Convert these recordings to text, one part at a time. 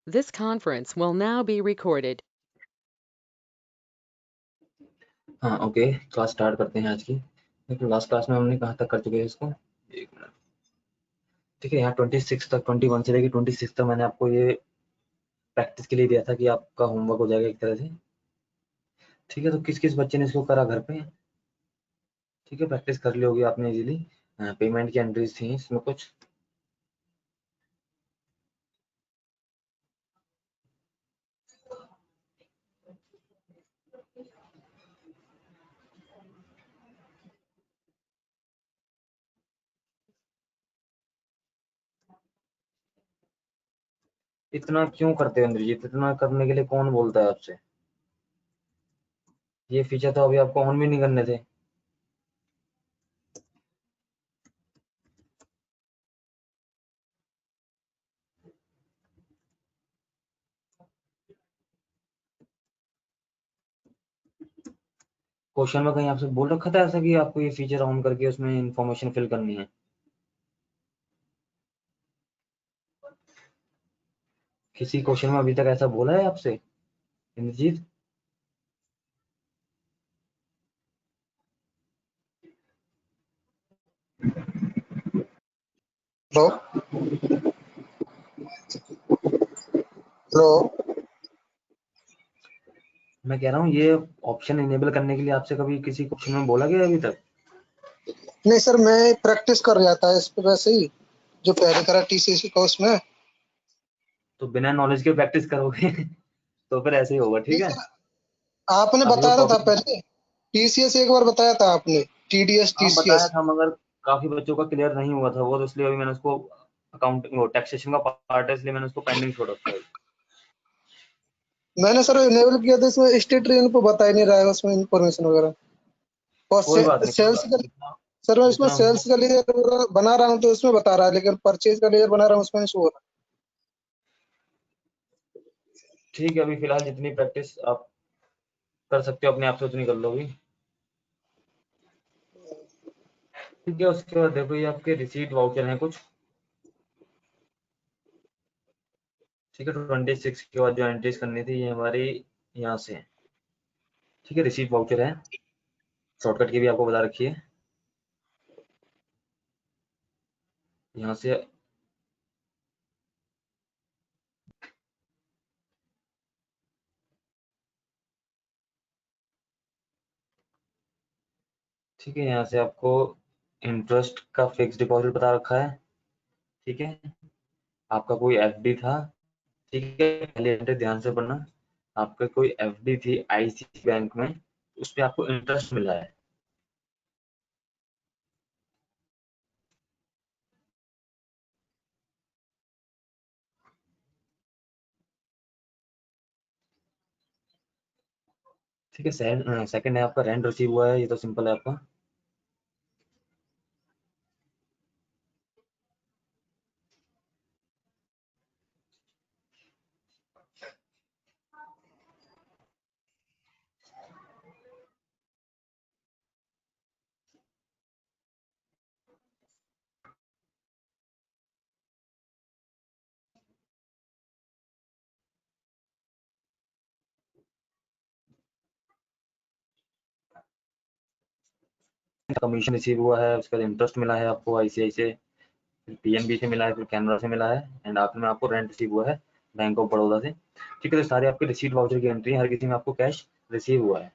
This conference will now be recorded. हाँ okay, class start करते हैं आज की। देखो लास्ट क्लास में हमने कहाँ तक कर चुके हैं इसको, एक मिनट। ठीक है, यहाँ 26 तक, 21 से लेकर 26 तक मैंने आपको ये प्रैक्टिस के लिए दिया था कि आपका होमवर्क हो जाएगा एक तरह से। ठीक है, तो किस किस बच्चे ने इसको करा घर पे? ठीक है, प्रैक्टिस कर ली होगी आपने इजीली। पेमेंट की एंट्रीज थी इसमें कुछ। इतना क्यों करते हो इंद्रजीत? इतना करने के लिए कौन बोलता है आपसे? ये फीचर तो अभी आपको ऑन भी नहीं करने थे। क्वेश्चन में कहीं आपसे बोल रखा था ऐसा कि आपको ये फीचर ऑन करके उसमें इंफॉर्मेशन फिल करनी है? किसी क्वेश्चन में अभी तक ऐसा बोला है आपसे इंद्रजीत? Hello hello. मैं कह रहा हूँ ये ऑप्शन इनेबल करने के लिए आपसे कभी किसी क्वेश्चन में बोला गया अभी तक? नहीं सर, मैं प्रैक्टिस कर रहा था इस पे वैसे ही, जो पहले करा टीसीएस कोर्स में। तो बिना नॉलेज के प्रैक्टिस करोगे तो फिर ऐसे ही होगा। ठीक नहीं है, सर, आपने अभी वो बताया तो था टॉपिक। पहले। टीसीएस एक बार बताया था आपने, टीडीएस हाँ बताया टीसीएस। था, मगर काफी बच्चों का क्लियर नहीं हुआ था वो, तो इसलिए अभी मैंने उसको अकाउंटिंग वो टैक्सेशन का पार्ट है इसलिए मैंने उसको पेंडिंग छोड़ रखा है। मैंने सर इनेबल किया था, इसमें स्टेट रेन पे बता ही नहीं रहा है उसमें इंफॉर्मेशन वगैरह। और कोई बात नहीं, कोई सेल्स बात का, नहीं, जितना सर मैं इसमें जितना हो। सेल्स का लेजर बना रहा हूँ तो उसमें बता रहा है, लेकिन परचेज का लेजर बना रहा हूँ उसमें नहीं शो हो रहा। ठीक है, अभी फिलहाल जितनी प्रैक्टिस आप कर सकते हो अपने आप से उतनी कर लो अभी। ठीक है, उसके बाद देखो ये आपके रिसीट वाउचर हैं कुछ। ठीक है, 26 के बाद जो एंट्रीज करनी थी ये हमारी यहाँ से है। ठीक है, रिसीट वाउचर है, शॉर्टकट की भी आपको बता रखी है। यहाँ से ठीक है, यहाँ से आपको इंटरेस्ट का फिक्स डिपॉजिट बता रखा है। ठीक है, आपका कोई एफडी था। ठीक है, पहले एंट्री ध्यान से पढ़ना। आपका कोई एफडी थी आईसीआईसी बैंक में, उस पे आपको इंटरेस्ट मिला है। ठीक है, सेकंड है आपका रेंट रिसीव हुआ है, ये तो सिंपल है आपका। कमीशन रिसीव हुआ है, उसका इंटरेस्ट मिला है आपको आईसीआई से, फिर पीएनबी से मिला है, फिर कैनरा से मिला है, एंड आखिर में आपको रेंट रिसीव हुआ है बैंक ऑफ बड़ौदा से। ठीक है, तो सारे आपके रिसीट वाउचर की एंट्री, हर किसी में आपको कैश रिसीव हुआ है।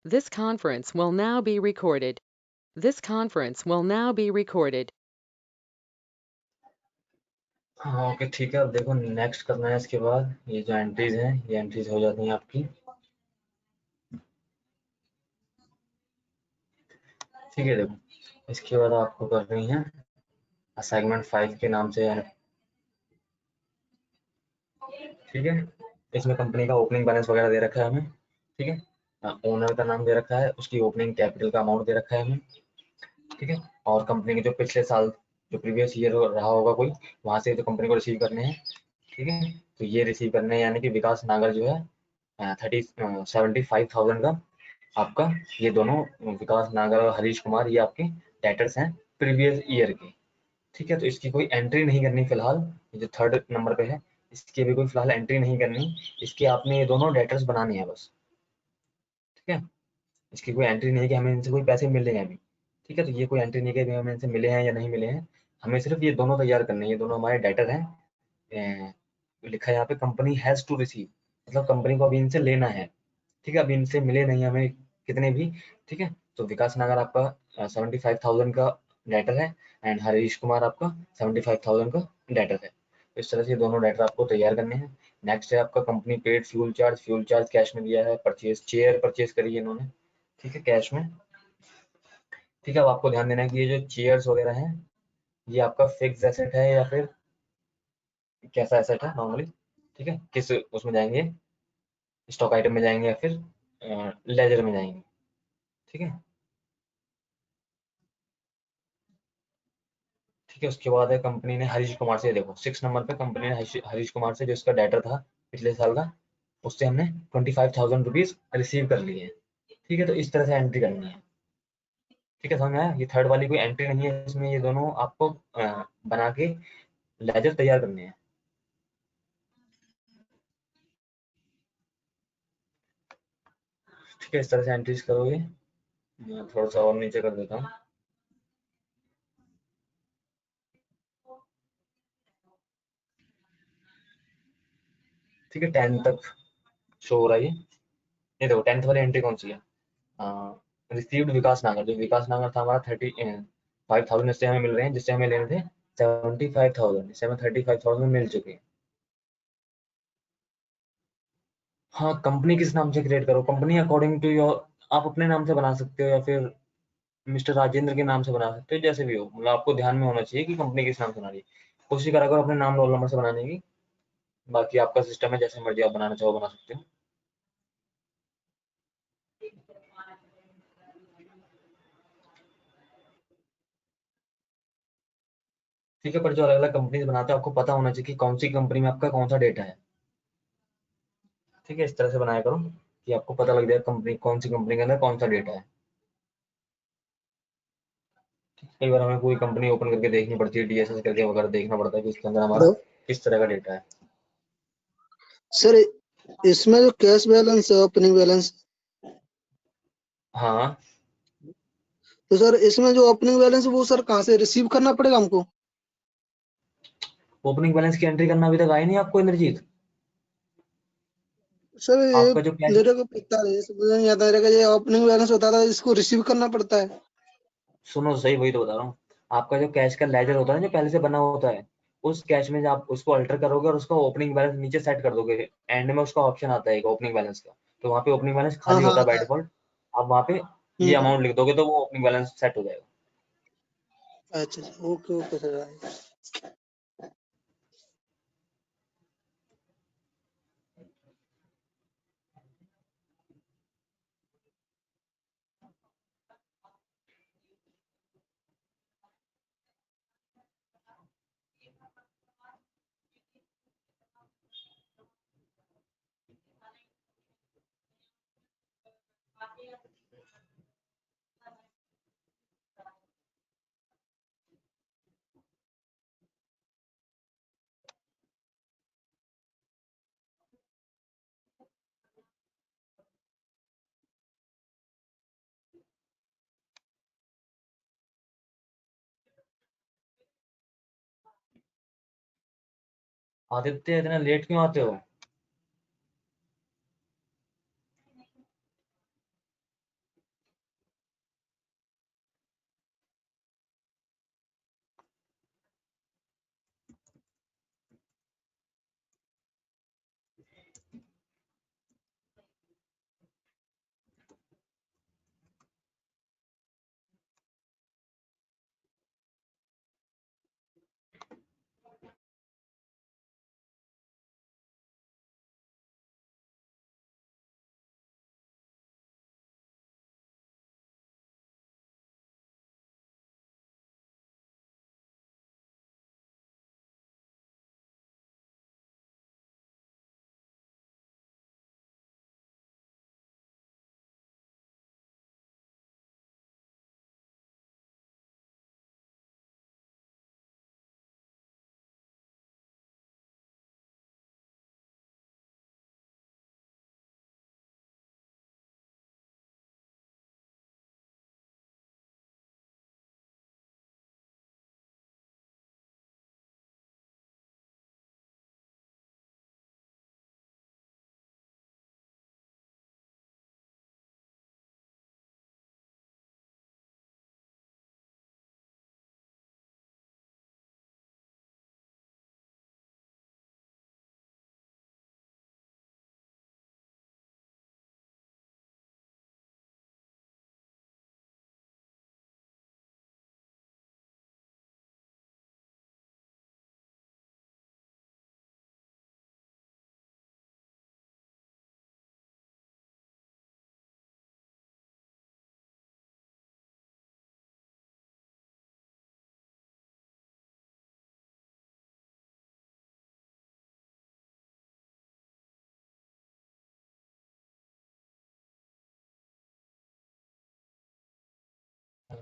This conference will now be recorded. This conference will now be recorded. हाँ ओके ठीक है। अब देखो नेक्स्ट करना है। इसके बाद ये जो एंट्रीज हैं ये एंट्रीज हो जाती हैं आपकी। ठीक है देखो इसके बाद आपको करनी है असाइनमेंट 5 के नाम से। ठीक है इसमें कंपनी का ओपनिंग बैलेंस वगैरह दे रखा है हमें। ठीक है ओनर का नाम दे रखा है, उसकी ओपनिंग कैपिटल का अमाउंट दे रखा है हमें। ठीक है और कंपनी के जो पिछले साल जो प्रीवियस ईयर रहा होगा कोई, वहां से जो कंपनी को रिसीव करने हैं। ठीक है तो ये रिसीव करने हैं यानी कि विकास नागर जो है 75,000 का आपका, ये दोनों विकास नागर और हरीश कुमार ये आपके डेटर्स हैं प्रीवियस ईयर के। ठीक है तो इसकी कोई एंट्री नहीं करनी फिलहाल। ये जो थर्ड नंबर पे है इसकी भी कोई फिलहाल एंट्री नहीं करनी। इसके आपने ये दोनों डेटर्स बनाने हैं बस। ठीक है इसकी कोई एंट्री नहीं है कि हमें इनसे कोई पैसे मिले हैं अभी। ठीक है तो ये कोई एंट्री नहीं है कि हमें इनसे मिले हैं या नहीं मिले हैं। हमें सिर्फ ये दोनों तैयार करने हैं, ये दोनों हमारे डेटर हैं। लिखा है यहाँ पे कंपनी हैज टू रिसीव, मतलब कंपनी को अभी इनसे लेना है। ठीक है अभी इनसे मिले नहीं हमें कितने भी। ठीक है तो विकास नगर आपका 75,000 का डेटर है एंड हरीश कुमार आपका 75,000 का डेटर है। तो इस तरह से दोनों डेटर आपको तैयार करने हैं। नेक्स्ट है आपका company paid fuel charge cash में दिया है। परचेज चेयर परचेज करी है इन्होंने। ठीक है कैश में। ठीक है अब आपको ध्यान देना है कि ये जो चेयर्स वगैरह हैं ये आपका फिक्स एसेट है या फिर कैसा एसेट है नॉर्मली। ठीक है किस उसमें जाएंगे, स्टॉक आइटम में जाएंगे या फिर लेजर में जाएंगे। ठीक है ठीक है उसके बाद है कंपनी ने हरीश कुमार से, देखो 6 नंबर पे कंपनी ने हरीश कुमार से जो इसका डेटर था पिछले साल का, उससे हमने 25,000 रुपीज रिसीव कर लिए हैं। ठीक है तो इस तरह से एंट्री करनी है। ठीक है समझ में आया। ये थर्ड वाली कोई एंट्री नहीं है इसमें, ये दोनों आपको बना के लेजर तैयार करने हैं। ठीक है इस तरह से एंट्रीज करोगे। मैं थोड़ा सा और नीचे कर देता हूँ। ठीक है 10 तक शो हो रहा है ये देखो 10th वाली एंट्री कौन सी है। रिसीव्ड विकास नागर, जो विकास नागर था हमारा 35,000 इससे हमें मिल रहे हैं, जिससे हमें लेने थे 75,000, इससे हमें 35,000 मिल चुके हैं। हाँ कंपनी किस नाम से क्रिएट करो, कंपनी अकॉर्डिंग टू योर, आप अपने नाम से बना सकते हो या फिर मिस्टर राजेंद्र के नाम से बना सकते हो, जैसे भी हो। मतलब आपको ध्यान में होना चाहिए कि कंपनी किस नाम से बना रही है। कोशिश करा करो अपने नाम रोल नंबर से बनाने की। बाकी आपका सिस्टम है, जैसे मर्जी आप बनाना चाहो बना सकते हो। ठीक है पर जो अलग अलग कंपनी बनाते हैं आपको पता होना चाहिए कि कौन सी कंपनी में आपका कौन सा डेटा है। ठीक है इस तरह से बनाया करो कि आपको पता लग जाए कंपनी कौन सी कंपनी के अंदर कौन सा डेटा है। कई बार हमें पूरी कंपनी ओपन करके देखनी पड़ती है, डीएसएस करके वगैरह देखना पड़ता है कि इसके अंदर हमारा हेलो किस तरह का डेटा है। सर, इसमें जो कैश बैलेंस है, ओपनिंग बैलेंस, हाँ तो सर इसमें जो ओपनिंग बैलेंस है वो सर कहाँ से रिसीव करना पड़ेगा हमको? ओपनिंग बैलेंस की एंट्री करना अभी तक आई नहीं आपको इंद्रजीत। सर ये आपका जो कैश, मेरे को पता है, समझ नहीं आता मेरे को, ये ओपनिंग बैलेंस होता था इसको रिसीव करना पड़ता है। सुनो सही वही तो बता रहा हूँ। आपका जो कैश का लेजर होता है ना जो पहले से बना होता है, उस कैश में जब आप उसको अल्टर करोगे और उसका ओपनिंग बैलेंस नीचे सेट कर दोगे, एंड में उसका ऑप्शन आता है एक ओपनिंग बैलेंस का, तो वहाँ पे ओपनिंग बैलेंस हाँ खाली हाँ होता है बाय आता है। डिफॉल्ट। आप वहाँ पे ये हम्म। अमाउंट लिख दोगे तो वो ओपनिंग बैलेंस सेट हो जाएगा। अच्छा अच्छा, ओके ओके सर। आदित्य इतना लेट क्यों आते हो।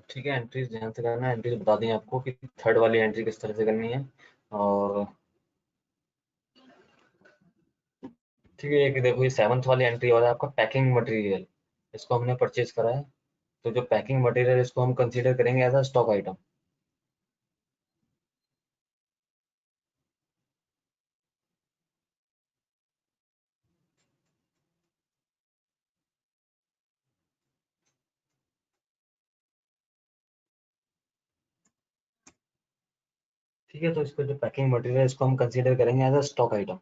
ठीक है, एंट्रीज ध्यान से करना है। एंट्रीज बता दी आपको कि थर्ड वाली एंट्री किस तरह से करनी है। और ठीक है, एक देखो ये सेवंथ वाली एंट्री और है आपका पैकिंग मटेरियल। इसको हमने परचेज करा है, तो जो पैकिंग मटेरियल इसको हम कंसीडर करेंगे एज अ स्टॉक आइटम। ठीक है, तो इसको जो पैकिंग मटेरियल है इसको हम कंसीडर करेंगे as a stock item.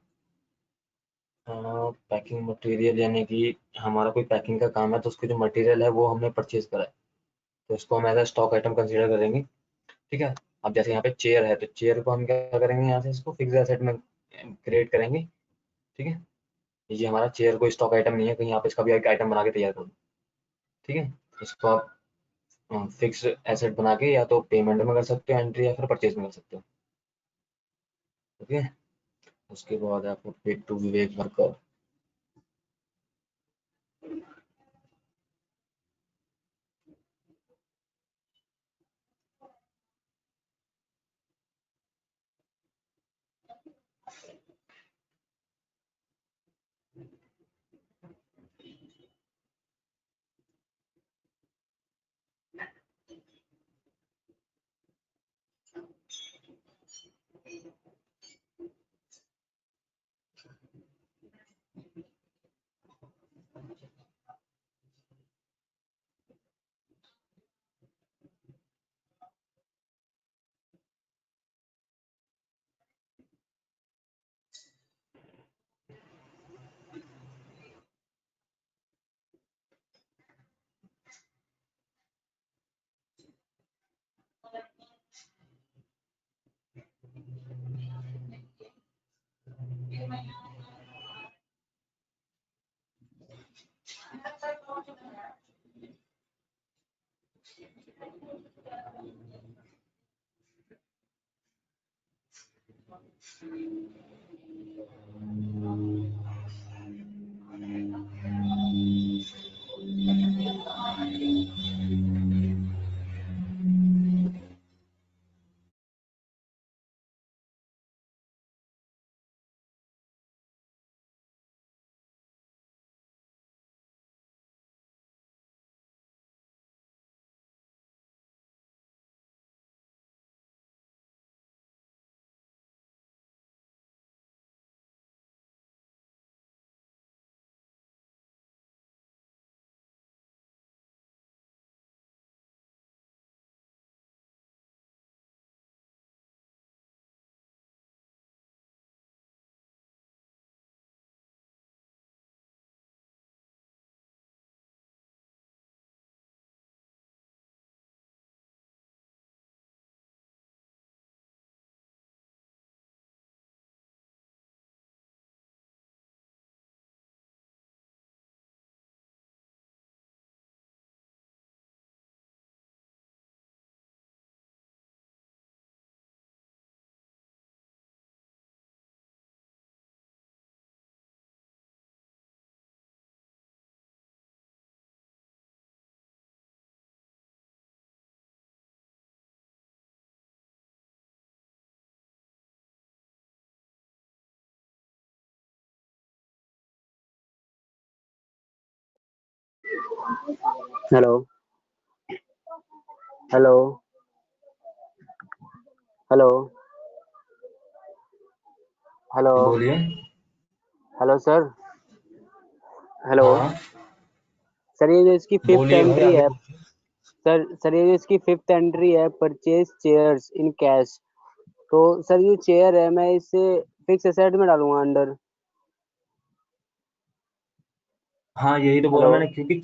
Packing material यानी कि हमारा कोई पैकिंग का काम है, तो उसके जो मटेरियल है वो हमने परचेज करा है, तो इसको हम as a stock item consider करेंगे। ठीक है, अब जैसे यहाँ पे चेयर है, तो चेयर को हम क्या करेंगे, यहाँ से इसको फिक्स एसेट में क्रिएट करेंगे। ठीक है, ये हमारा चेयर कोई स्टॉक आइटम नहीं है, कहीं आप इसका भी एक आइटम बना के तैयार करो। ठीक है, इसको आप फिक्स एसेट बना के या तो पेमेंट में कर सकते हो एंट्री, या फिर परचेज में कर सकते हो। ओके, उसके बाद आपको paid to Vivek worker. Hello hello hello hello बोलिए। Hello sir. हेलो हाँ, सर, ये जो इसकी फिफ्थ बोलिए भाई, एंट्री आगे है। पूछिए। सर ये जो इसकी फिफ्थ एंट्री है, परचेज चेयर्स इन कैश। तो सर ये चेयर है, मैं इसे फिक्स एसेट में डालूंगा अंडर। हाँ, यही तो बोला हेलो। मैंने, क्योंकि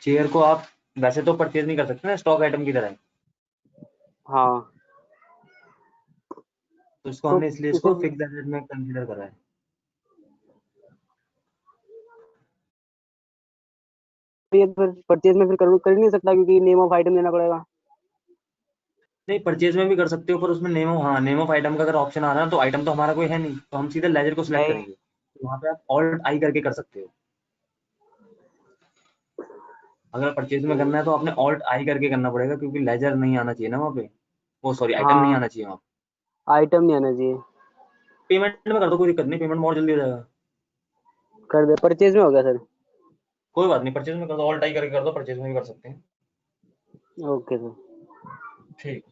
चेयर को आप वैसे तो परचेज नहीं कर सकते ना स्टॉक आइटम की तरह। हाँ, तो इसको तो हमने इसलिए इसे इसको फिक्स एसेट में कंसीडर करा है। ये फिर परचेज में फिर कर ही नहीं सकता, क्योंकि नेम ऑफ आइटम देना पड़ेगा। नहीं, परचेज में भी कर सकते हो, पर उसमें नेम ऑफ आइटम का अगर ऑप्शन आ रहा है, तो आइटम तो हमारा कोई है नहीं, तो हम सीधे लेजर को सिलेक्ट नहीं, करेंगे, तो वहाँ पे आप ऑल्ट आई करके कर सकते हो। अगर परचेज में करना है तो आपने ऑल्ट आई करके करना पड़ेगा, क्योंकि लेजर नहीं आना चाहिए ना वहाँ पे, वो सॉरी आइटम नहीं हाँ आना चाहिए वहाँ पे। आइटम नहीं आना चाहिए। पेमेंट में कर दो, कोई दिक्कत नहीं, पेमेंट में और जल्दी हो जाएगा। कर दे, परचेज में हो गया सर। कोई बात नहीं, परचेज में कर दो, ऑल्ट आई करके कर दो, परचेज में भी कर सकते हैं। Okay sir. ठीक।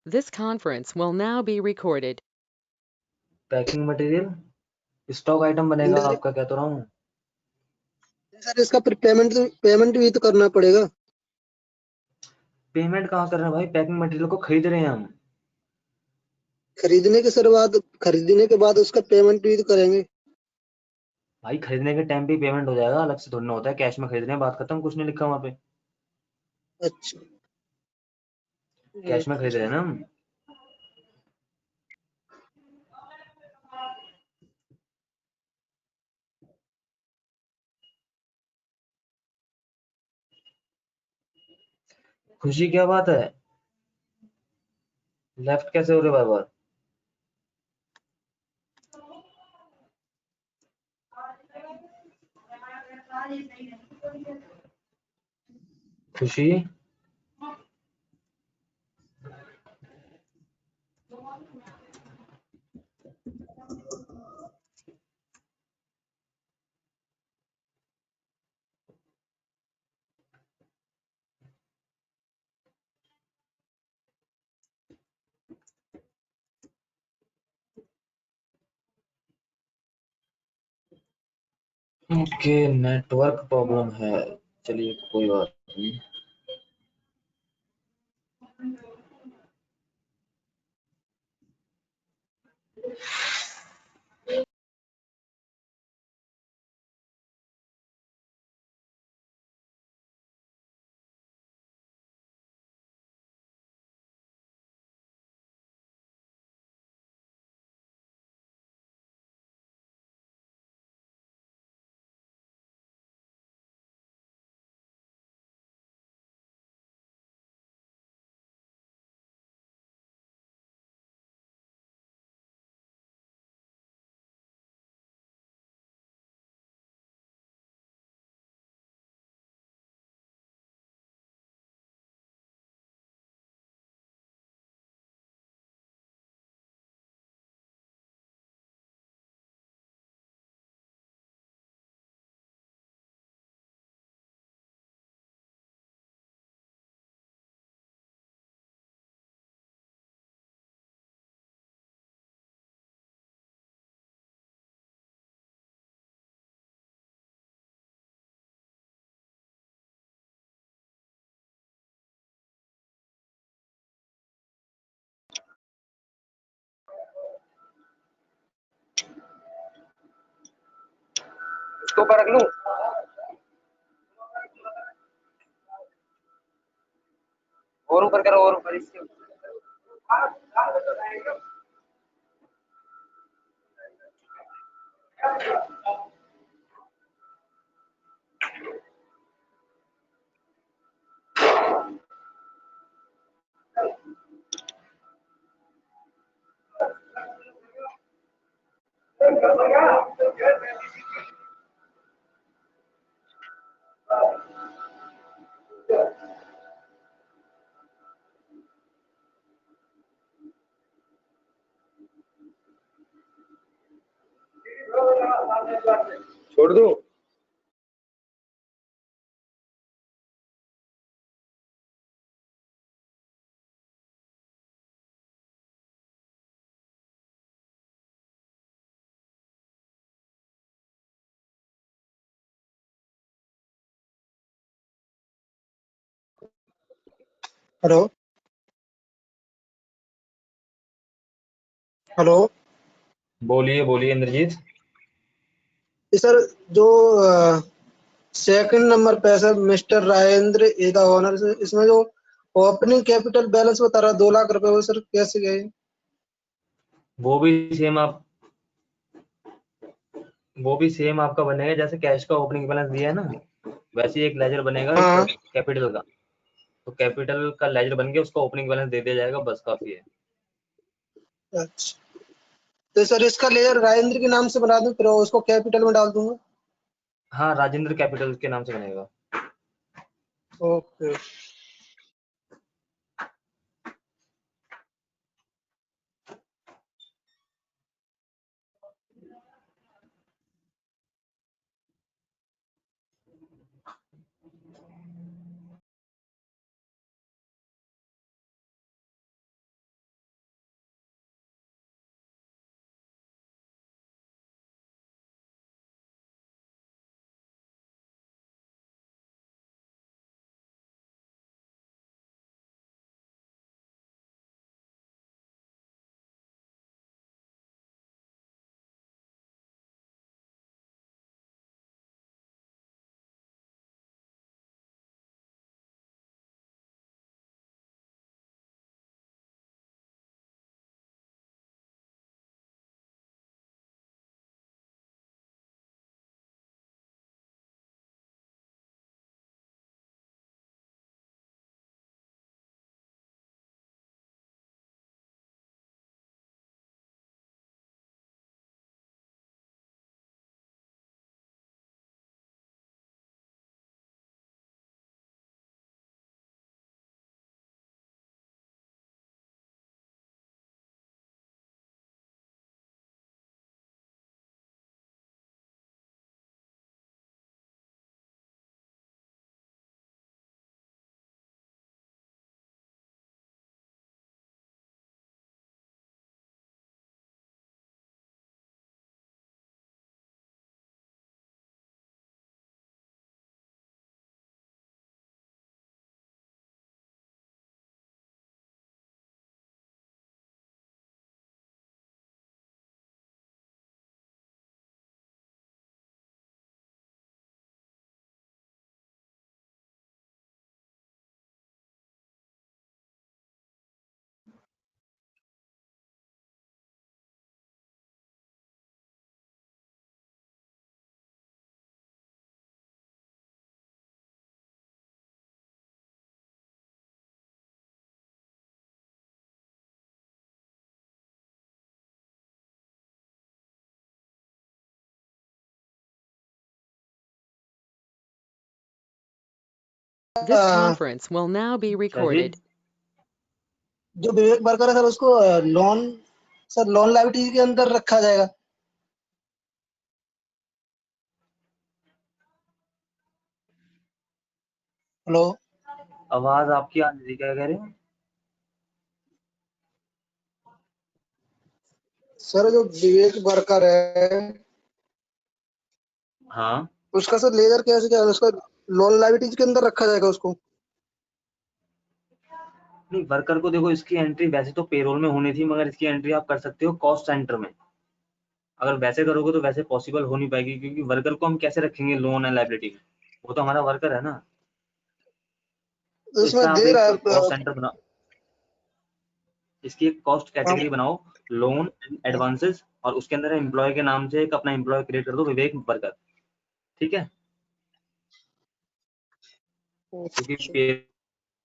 This conference will now be recorded. Packing material stock item बनेगा नहीं आपका, कह तो रहा हूँ। सर, इसका पेमेंट पेमेंट भी तो करना पड़ेगा। पेमेंट कहाँ कर रहे हैं भाई, पैकिंग मटेरियल को खरीद रहे हैं हम। खरीदने के बाद उसका पेमेंट भी तो करेंगे। भाई खरीदने के टाइम पे पेमेंट हो जाएगा, अलग से थोड़ी ना होता है, कैश में खरीद रहे हैं, बात खत्म, कुछ नहीं लिखा वहाँ पे। अच्छा। कैश में खरीद रहे हैं ना हम। खुशी क्या बात है, लेफ्ट कैसे हो रहे बार बार। खुशी ओके, नेटवर्क प्रॉब्लम है, चलिए कोई बात नहीं। इसको ऊपर रख लूं? और ऊपर करो, और ऊपर इसके। छोड़ दूं? Hello hello. बोलिए बोलिए इंद्रजीत। सर जो सेकंड नंबर पे है sir, mister Rajendra A the owner, इसमें जो ओपनिंग कैपिटल बैलेंस बता रहा 2 लाख रुपए, वो सर कैसे गए? वो भी सेम आप वो भी सेम आपका बनेगा, जैसे कैश का ओपनिंग बैलेंस दिया है ना, वैसे ही एक लेजर बनेगा हाँ। कैपिटल का। तो कैपिटल का लेजर बन के उसका ओपनिंग बैलेंस दे दिया जाएगा, बस काफी है। अच्छा, तो सर इसका लेजर राजेंद्र के नाम से बना दूं, फिर उसको कैपिटल में डाल दूंगा? हाँ, राजेंद्र कैपिटल के नाम से बनेगा। Okay. This conference will now be क्या recorded. चीज? जो विवेक वर्कर है सर उसको लोन लाइबिलिटी के अंदर रखा जाएगा। हेलो आवाज आपकी आ रही, क्या कह रहे हैं? सर, जो विवेक वर्कर है हाँ, उसका सर लेजर कैसे क्या उसका लोन लाइबिलिटीज के अंदर रखा जाएगा उसको? नहीं, वर्कर को देखो, इसकी एंट्री वैसे तो पेरोल में होनी थी, मगर इसकी एंट्री आप कर सकते हो कॉस्ट सेंटर में। अगर वैसे करोगे तो वैसे पॉसिबल हो नहीं पाएगी, क्योंकि वर्कर को हम कैसे रखेंगे लोन एंड लाइबिलिटी में? वो तो हमारा वर्कर है ना। तो उसमें इसका आप दे एक रहा कॉस्ट है सेंटर बनाओ, इसकी एक कॉस्ट कैटेगरी बनाओ, लोन एंड एडवांसेस, और उसके अंदर एम्प्लॉय के नाम से एक अपना एम्प्लॉय क्रिएट कर दो, विवेक वर्कर। ठीक है, क्योंकि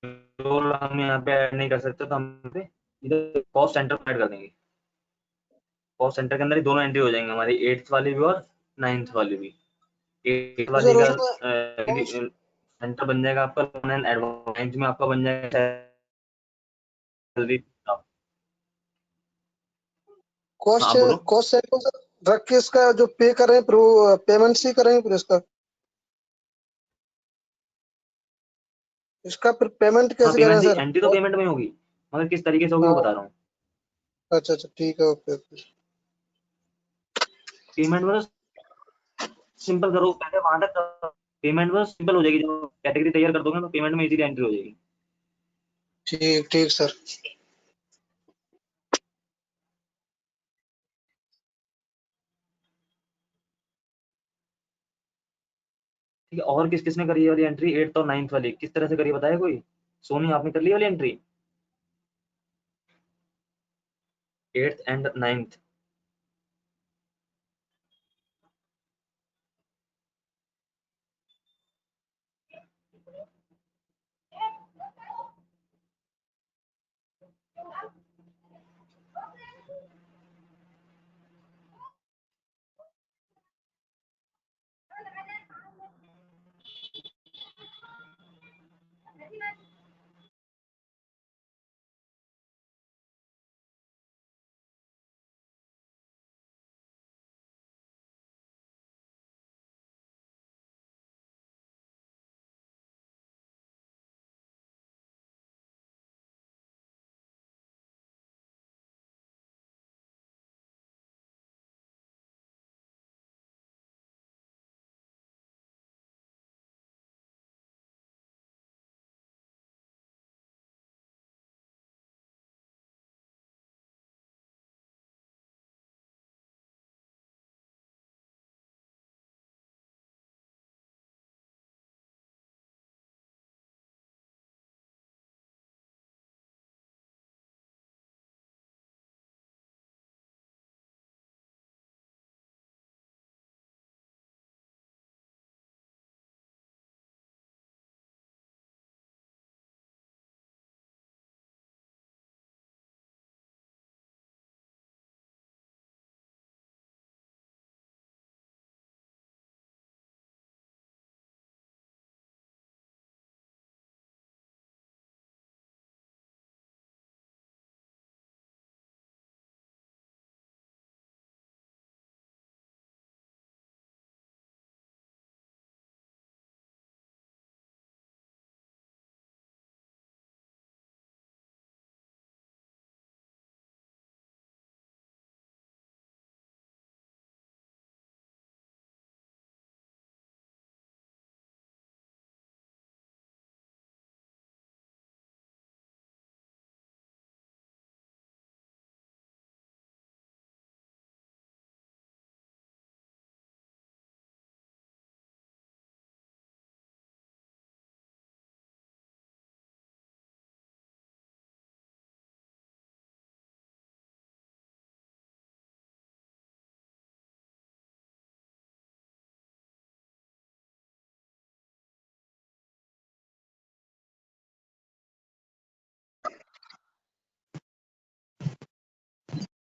पेरोल हम यहाँ पे ऐड नहीं कर सकते, तो हम पे इधर कॉस्ट सेंटर ऐड कर देंगे। कॉस्ट सेंटर के अंदर ही दोनों एंट्री हो जाएंगे, हमारी 8th वाली भी और 9th वाली भी। 8th तो वाली सर का उसमें सेंटर बन जाएगा आपका लोन एंड एडवांस में, आपका बन जाएगा सैलरी। हाँ, कॉस्ट आप बोलो। कॉस्ट सेंटर सर रख के इसका जो पे करें फिर वो पेमेंट से करेंगे फिर इसका फिर पेमेंट हाँ, कैसे करें पेमेंट, सर? एंट्री तो पेमेंट में होगी, मगर किस तरीके से होगी वो हाँ, बता रहा हूँ। अच्छा अच्छा ठीक है, ओके ओके। पेमेंट में सिंपल करो, पहले वहां तक पेमेंट में सिंपल हो जाएगी, जब कैटेगरी तैयार कर दोगे तो पेमेंट में इजीली एंट्री हो जाएगी। ठीक ठीक सर। ठीक है, और किस किसने करी है वाली एंट्री? 8th और 9th वाली किस तरह से करी है, बताया कोई? सोनी, आपने कर ली वाली entry 8th and 9th?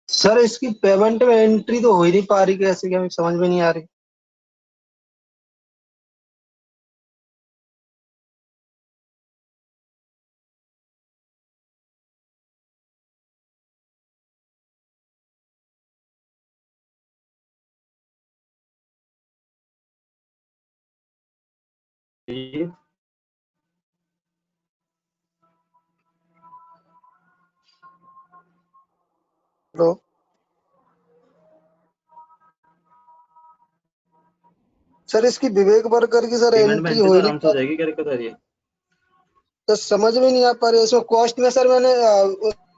Sir इसकी पेमेंट में एंट्री तो हो ही नहीं पा रही, कैसे क्या समझ में नहीं आ रही। हेलो सर, इसकी विवेक वर्कर की सर पेमेंट में एंट्री एंट्री हो तो ही नहीं आराम से पा हो जाएगी, क्या दिक्कत आ रही है? तो समझ में नहीं आ पा रही है। इसमें कॉस्ट में सर मैंने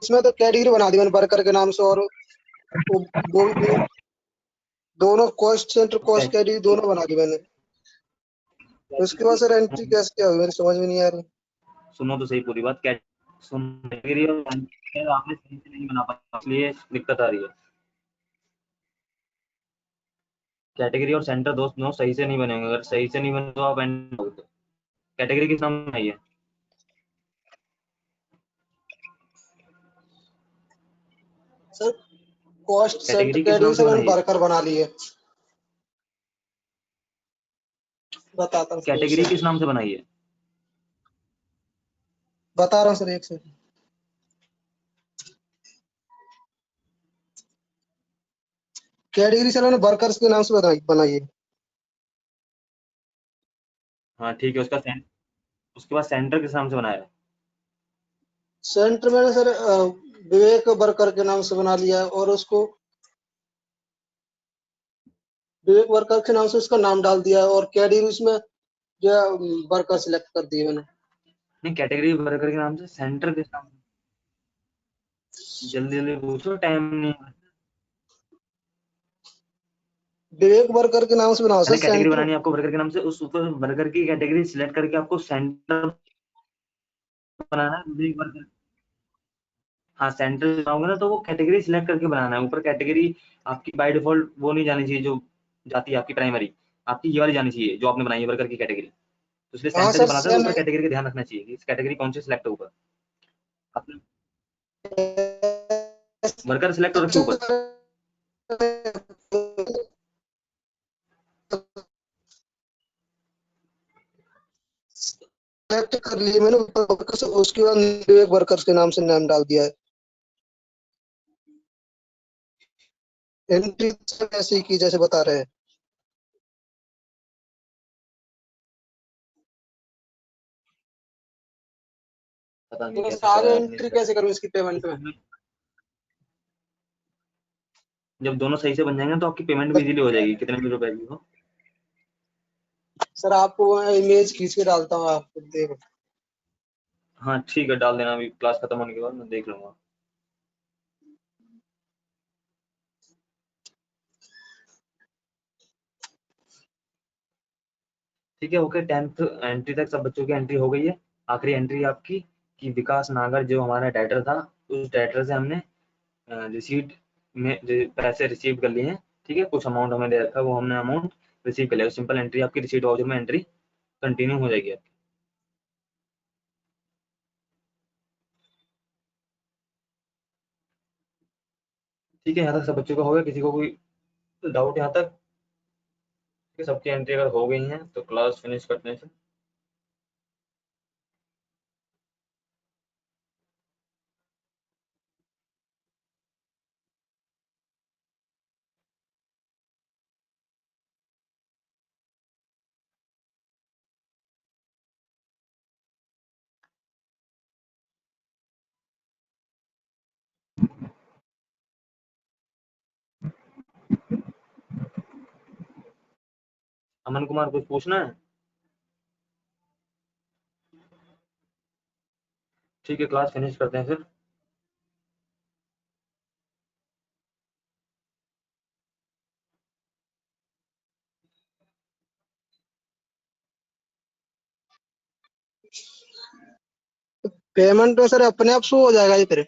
उसमें तो कैटेगरी बना दी मैंने वर्कर के नाम से, और वो भी दोनों कॉस्ट सेंटर कॉस्ट कैटेगरी दोनों बना दी मैंने। उसके बाद सर एंट्री कैसे क्या हुई मेरी समझ में नहीं आ रही। सुनो तो सही पूरी बात। कैटेगरी और सेंटर आपने सही से नहीं बना पाया, इसलिए दिक्कत आ रही है। कैटेगरी और सेंटर दोनों सही से नहीं बनेंगे। अगर सही से नहीं बने तो आप एंटर कैटेगरी किस नाम में आई है? सर कॉस्ट सेंटर कैटेगरी किस कैटेगरी नाम से सर मैंने बनाई है? वर्कर बना ली है। बताता हूँ सर एक कैटेगरी किस सेकंड, नाम से बनाई है? बता रहा हूँ सर एक सेकंड। कैटेगरी सर मैंने वर्कर्स के नाम से बनाई है। हाँ ठीक है, उसके बाद सेंटर किस नाम से बनाया है? सेंटर मैंने सर विवेक वर्कर के नाम से बना लिया है, और उसको विवेक वर्कर के नाम से उसका नाम डाल दिया है, और कैटेगरी उसमें जो वर्कर सिलेक्ट कर दिए मैंने। नहीं, कैटेगरी वर्कर के नाम से, सेंटर किस नाम से? जल्दी जल्दी पूछो, टाइम नहीं है। विवेक वर्कर के नाम से बनाओ सर मैंने कैटेगरी सेंटर। बनानी है आपको वर्कर के नाम से, उस ऊपर वर्कर की कैटेगरी सिलेक्ट करके आपको सेंटर बनाना है। विवेक वर्कर, हाँ सेंटर बनाओगे ना तो वो कैटेगरी सिलेक्ट करके बनाना है। ऊपर कैटेगरी आपकी बाय डिफॉल्ट वो नहीं जानी चाहिए जो जाती है आपकी प्राइमरी, आपकी ये वाली जानी चाहिए जो आपने बनाई है वर्कर की कैटेगरी। तो इसलिए हाँ सेंटर सर जब बनाते हैं तो ऊपर कैटेगरी का ध्यान रखना चाहिए कि इस कैटेगरी कौन सी सिलेक्ट है ऊपर। आपने वर्कर सिलेक्ट हो रखी ऊपर? सेलेक्ट कर लिए मैंने वर्कर्स, उसके बाद विवेक वर्कर्स के नाम से नाम डाल दिया है। एंट्री ऐसे ही की जैसे बता रहे हैं। पता नहीं बस कैसे आगे कराया आपने एंट्री कैसे करूँ इसकी पेमेंट में। जब दोनों सही से बन जाएंगे तो आपकी पेमेंट भी इजीली हो जाएगी, कितने भी रुपए की हो। सर आपको इमेज खींच के डालता हूँ, आप देखो। हाँ ठीक है, डाल देना, अभी क्लास खत्म होने के बाद मैं देख लूंगा। ठीक है, ओके। 10th एंट्री तक सब बच्चों की एंट्री हो गई है। आखिरी एंट्री आपकी कि विकास नागर जो हमारा डायरेक्टर था, उस डायरेक्टर से हमने रिसीट में पैसे रिसीव कर लिए हैं। ठीक है, कुछ अमाउंट हमें दे रखा है, वो हमने अमाउंट रिसीव कर लिया। सिंपल एंट्री आपकी रिसीट वाउचर में एंट्री कंटिन्यू हो जाएगी आपकी। ठीक है, यहाँ तक सब बच्चों का हो गया? किसी को कोई डाउट यहाँ तक? कि सबकी एंट्री अगर हो गई है तो क्लास फिनिश करने से अमन कुमार कुछ पूछना है? ठीक है, क्लास फिनिश करते हैं फिर। पेमेंट में सर अपने आप शो हो जाएगा ये फिर।